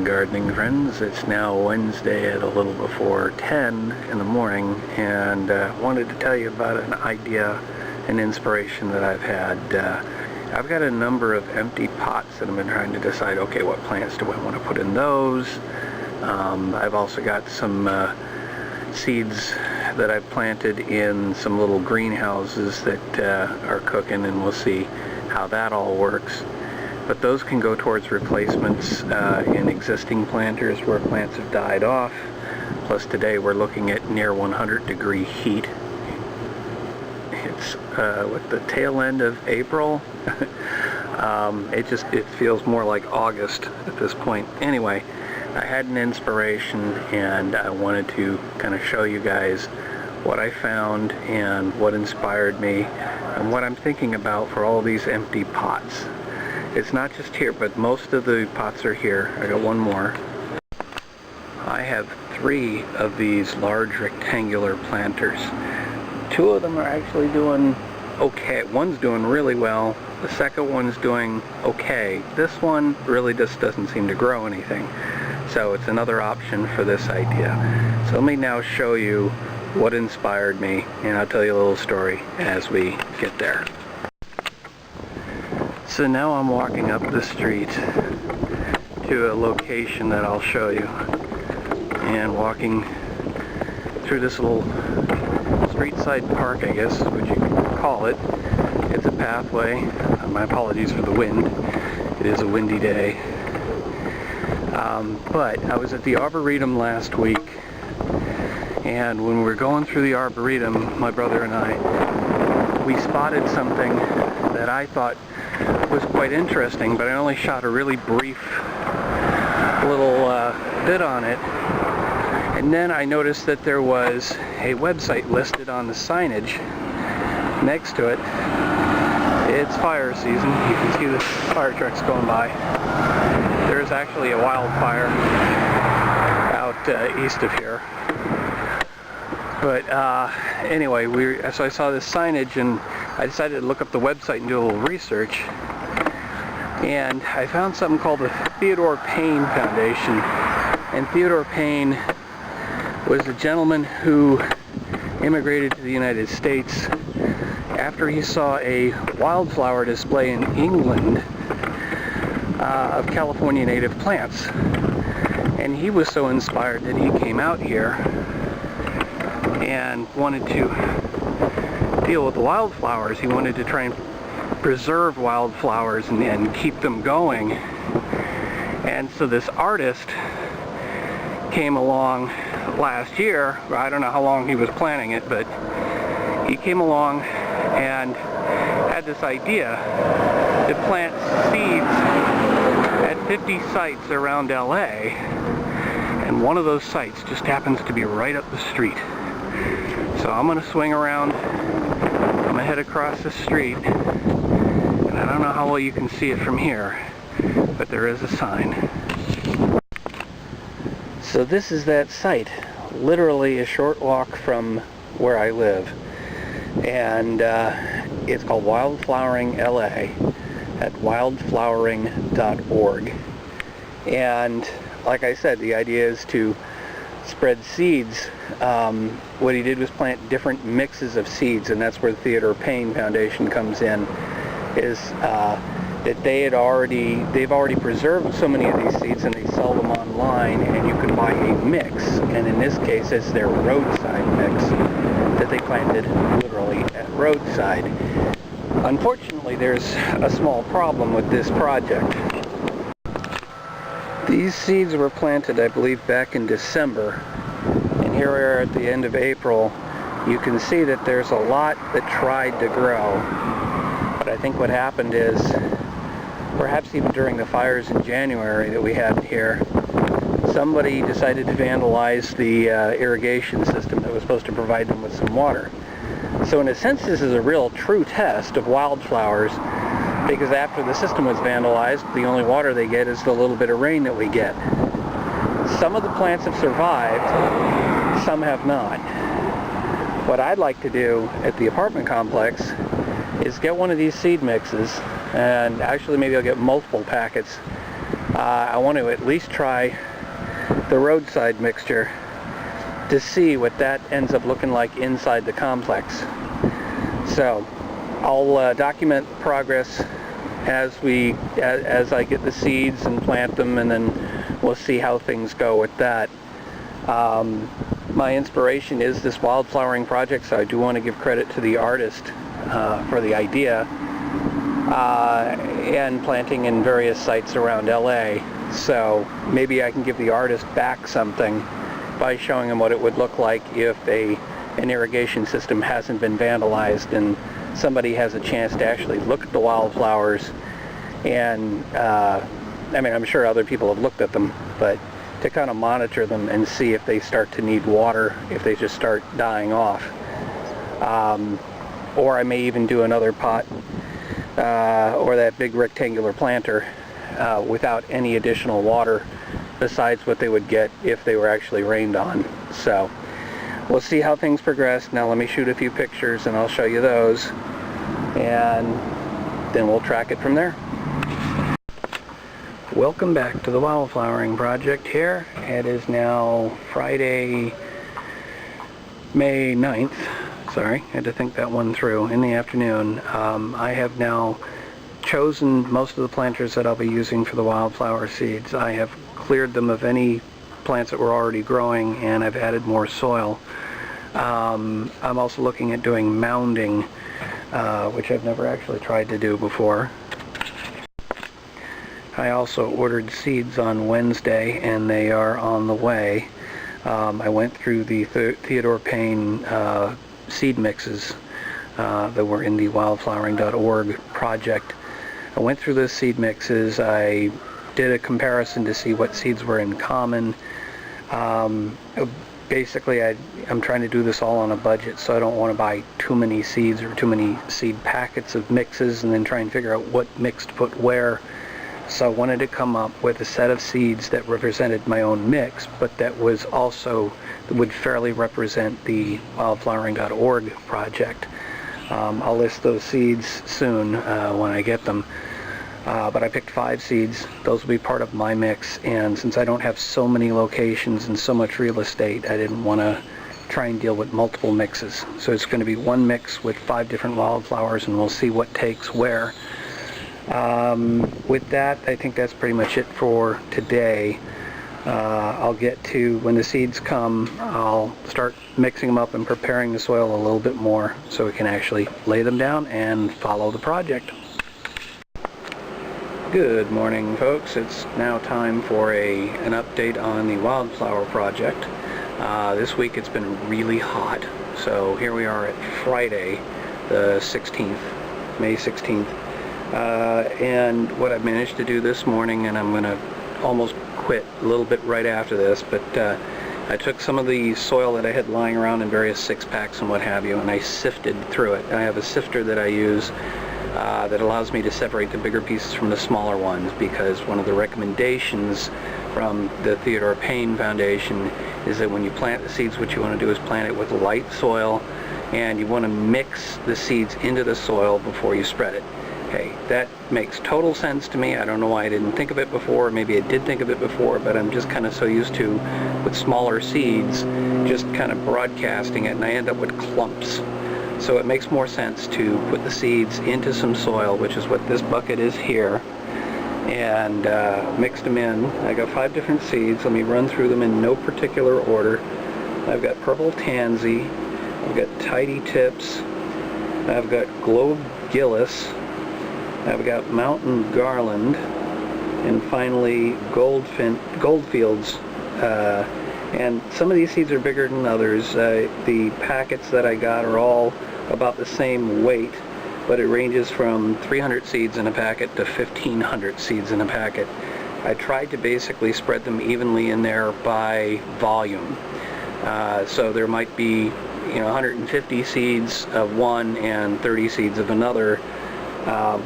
morning, gardening friends. It's now Wednesday at a little before 10 in the morning, and wanted to tell you about an idea and inspiration that I've had. I've got a number of empty pots that I've been trying to decide, okay, what plants do I want to put in those? I've also got some seeds that I've planted in some little greenhouses that are cooking, and we'll see how that all works. But those can go towards replacements in existing planters where plants have died off. Plus today we're looking at near 100-degree heat. It's with the tail end of April. It feels more like August at this point. Anyway, I had an inspiration and I wanted to kind of show you guys what I found and what inspired me and what I'm thinking about for all these empty pots. It's not just here, but most of the pots are here. I got one more. I have 3 of these large rectangular planters. 2 of them are actually doing okay. One's doing really well. The second one's doing okay. This one really just doesn't seem to grow anything. So it's another option for this idea. So let me now show you what inspired me, and I'll tell you a little story as we get there. So now I'm walking up the street to a location that I'll show you, and walking through this little street-side park, I guess is what you could call it. It's a pathway. My apologies for the wind. It is a windy day. But I was at the Arboretum last week, and when we were going through the Arboretum, my brother and I, we spotted something that I thought was quite interesting, but I only shot a really brief little bit on it. And then I noticed that there was a website listed on the signage next to it. It's fire season. You can see the fire trucks going by. There's actually a wildfire out east of here. But anyway, so I saw this signage and I decided to look up the website and do a little research. And I found something called the Theodore Payne Foundation. And Theodore Payne was a gentleman who immigrated to the United States after he saw a wildflower display in England of California native plants. And he was so inspired that he came out here and wanted to deal with the wildflowers. He wanted to try and preserve wildflowers and keep them going. And so this artist came along last year. I don't know how long he was planning it, but he came along and had this idea to plant seeds at 50 sites around LA, and one of those sites just happens to be right up the street. So I'm going to swing around, I'm going to head across the street, and I don't know how well you can see it from here, but there is a sign. So this is that site, literally a short walk from where I live, and it's called Wildflowering LA at wildflowering.org. And like I said, the idea is to spread seeds. What he did was plant different mixes of seeds, and that's where the Theodore Payne Foundation comes in, is that they've already preserved so many of these seeds and they sell them online, and you can buy a mix, and in this case it's their roadside mix that they planted literally at roadside. Unfortunately, there's a small problem with this project. These seeds were planted, I believe, back in December, and here we are at the end of April. You can see that there's a lot that tried to grow, but I think what happened is, perhaps even during the fires in January that we had here, somebody decided to vandalize the irrigation system that was supposed to provide them with some water. So in a sense, this is a real true test of wildflowers, because after the system was vandalized, the only water they get is the little bit of rain that we get. Some of the plants have survived, some have not. What I'd like to do at the apartment complex is get one of these seed mixes, and actually maybe I'll get multiple packets, I want to at least try the roadside mixture to see what that ends up looking like inside the complex. So I'll document progress as I get the seeds and plant them, and then we'll see how things go with that. My inspiration is this wildflowering project, so I do want to give credit to the artist for the idea, and planting in various sites around LA. So maybe I can give the artist back something by showing him what it would look like if an irrigation system hasn't been vandalized and somebody has a chance to actually look at the wildflowers. And I mean, I'm sure other people have looked at them, but to kind of monitor them and see if they start to need water, if they just start dying off. Or I may even do another pot or that big rectangular planter without any additional water besides what they would get if they were actually rained on. So we'll see how things progress. Now let me shoot a few pictures and I'll show you those, and then we'll track it from there. Welcome back to the wildflowering project here. It is now Friday, May 9th. Sorry, I had to think that one through, in the afternoon. I have now chosen most of the planters that I'll be using for the wildflower seeds. I have cleared them of any plants that were already growing, and I've added more soil. I'm also looking at doing mounding, which I've never actually tried to do before. I also ordered seeds on Wednesday, and they are on the way. I went through the Theodore Payne seed mixes that were in the wildflowering.org project. I went through those seed mixes. I did a comparison to see what seeds were in common. Basically, I'm trying to do this all on a budget, so I don't want to buy too many seeds or too many seed packets of mixes and then try and figure out what mix to put where. So I wanted to come up with a set of seeds that represented my own mix, but that was also would fairly represent the wildflowering.org project. I'll list those seeds soon when I get them. But I picked 5 seeds. Those will be part of my mix, and since I don't have so many locations and so much real estate, I didn't want to try and deal with multiple mixes. So it's going to be one mix with 5 different wildflowers, and we'll see what takes where. With that, I think that's pretty much it for today. I'll get to, when the seeds come, I'll start mixing them up and preparing the soil a little bit more so we can actually lay them down and follow the project. Good morning, folks. It's now time for an update on the wildflower project. This week it's been really hot, so here we are at Friday the 16th, May 16th. And what I've managed to do this morning, and I'm going to almost quit a little bit right after this, but I took some of the soil that I had lying around in various 6-packs and what have you, and I sifted through it. I have a sifter that I use that allows me to separate the bigger pieces from the smaller ones, because one of the recommendations from the Theodore Payne Foundation is that when you plant the seeds, what you want to do is plant it with light soil, and you want to mix the seeds into the soil before you spread it. Okay, that makes total sense to me. I don't know why I didn't think of it before. Maybe I did think of it before, but I'm just kind of so used to, with smaller seeds, just kind of broadcasting it, and I end up with clumps. So it makes more sense to put the seeds into some soil, which is what this bucket is here, and mix them in. I got 5 different seeds. Let me run through them in no particular order. I've got purple tansy, I've got tidy tips, I've got globe gillis, I've got mountain garland, and finally goldfields. And some of these seeds are bigger than others. The packets that I got are all about the same weight, but it ranges from 300 seeds in a packet to 1,500 seeds in a packet. I tried to basically spread them evenly in there by volume. So there might be 150 seeds of one and 30 seeds of another.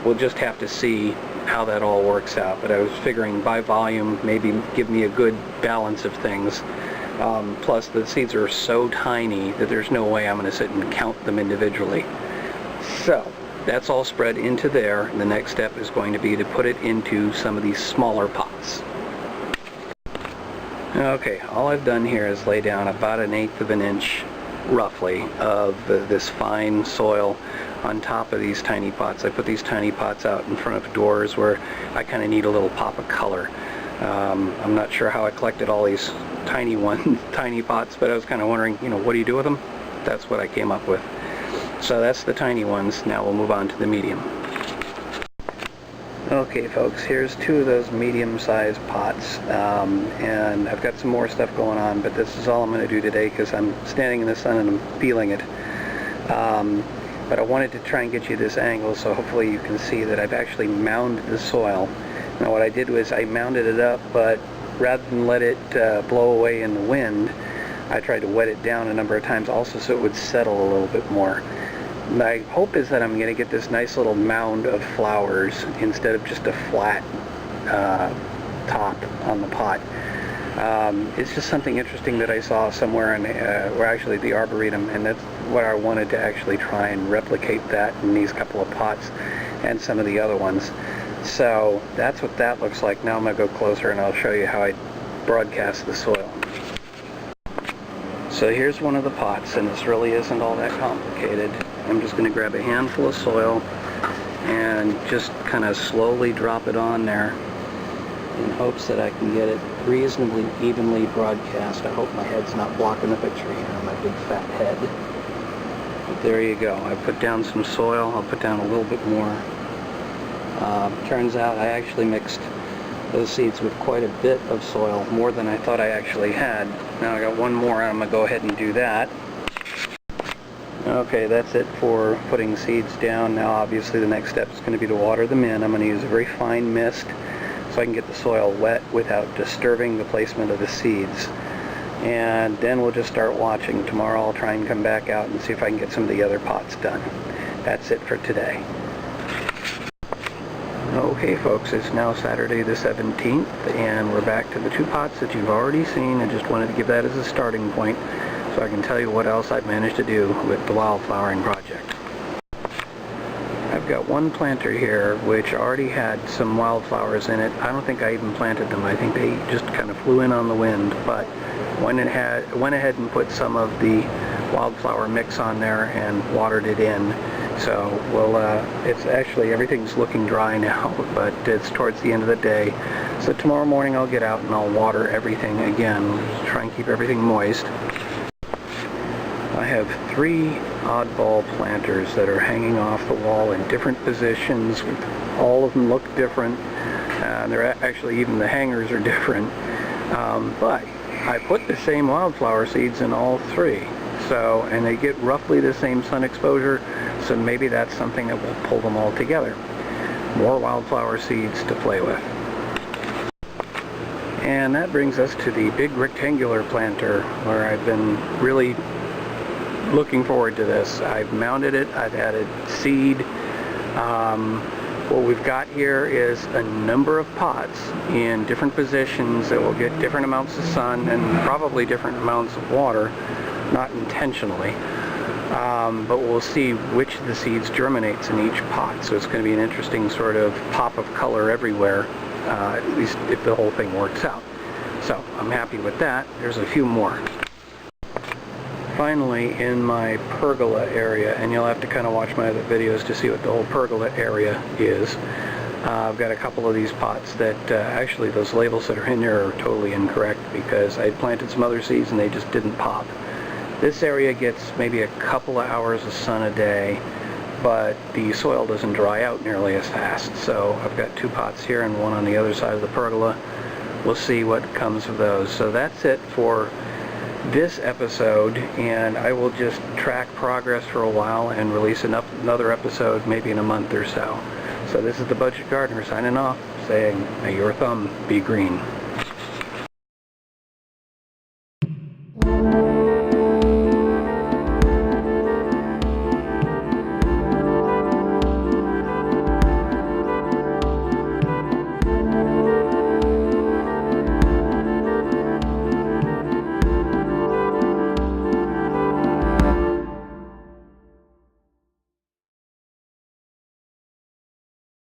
We'll just have to see how that all works out, but I was figuring by volume maybe give me a good balance of things. Plus the seeds are so tiny that there's no way I'm going to sit and count them individually. So that's all spread into there. The next step is going to be to put it into some of these smaller pots. Okay, all I've done here is lay down about 1/8 of an inch, roughly, of this fine soil on top of these tiny pots. I put these tiny pots out in front of doors where I kind of need a little pop of color. I'm not sure how I collected all these tiny pots, but I was kind of wondering, you know, what do you do with them? That's what I came up with. So that's the tiny ones. Now we'll move on to the medium. Okay folks, here's 2 of those medium-sized pots, and I've got some more stuff going on, but this is all I'm going to do today because I'm standing in the sun and I'm feeling it. But I wanted to try and get you this angle so hopefully you can see that I've actually mounded the soil. Now what I did was I mounded it up, but rather than let it blow away in the wind, I tried to wet it down a number of times also so it would settle a little bit more. My hope is that I'm going to get this nice little mound of flowers instead of just a flat top on the pot. It's just something interesting that I saw somewhere in, or actually the Arboretum, and that's what I wanted to actually try and replicate that in these couple of pots and some of the other ones. So that's what that looks like. Now I'm going to go closer and I'll show you how I broadcast the soil. So here's one of the pots, and this really isn't all that complicated. I'm just going to grab a handful of soil and just kind of slowly drop it on there in hopes that I can get it reasonably evenly broadcast. I hope my head's not blocking the picture here, my big fat head. But there you go. I put down some soil. I'll put down a little bit more. Turns out I actually mixed those seeds with quite a bit of soil, more than I thought I actually had. Now I got one more and I'm going to go ahead and do that. Okay, that's it for putting seeds down. Now obviously the next step is going to be to water them in. I'm going to use a very fine mist so I can get the soil wet without disturbing the placement of the seeds. And then we'll just start watching. Tomorrow I'll try and come back out and see if I can get some of the other pots done. That's it for today. Okay folks, it's now Saturday the 17th and we're back to the 2 pots that you've already seen. I just wanted to give that as a starting point so I can tell you what else I've managed to do with the wildflowering project. I've got one planter here which already had some wildflowers in it. I don't think I even planted them. I think they just kind of flew in on the wind, but went ahead and put some of the wildflower mix on there and watered it in. So, well, it's actually, everything's looking dry now, but it's towards the end of the day. So tomorrow morning I'll get out and I'll water everything again, try and keep everything moist. I have 3 oddball planters that are hanging off the wall in different positions. All of them look different. They're actually, even the hangers are different. But I put the same wildflower seeds in all 3. So, and they get roughly the same sun exposure, so maybe that's something that will pull them all together. More wildflower seeds to play with. And that brings us to the big rectangular planter where I've been really looking forward to this. I've mounted it, I've added seed. What we've got here is a number of pots in different positions that will get different amounts of sun and probably different amounts of water. Not intentionally, but we'll see which of the seeds germinates in each pot. So it's going to be an interesting sort of pop of color everywhere, at least if the whole thing works out. So I'm happy with that. There's a few more. Finally, in my pergola area, and you'll have to kind of watch my other videos to see what the whole pergola area is. I've got a couple of these pots that actually those labels that are in there are totally incorrect because I planted some other seeds and they just didn't pop. This area gets maybe a couple of hours of sun a day, but the soil doesn't dry out nearly as fast. So I've got 2 pots here and one on the other side of the pergola. We'll see what comes of those. So that's it for this episode, and I will just track progress for a while and release another episode maybe in a month or so. So this is the Budget Gardener signing off, saying, may your thumb be green.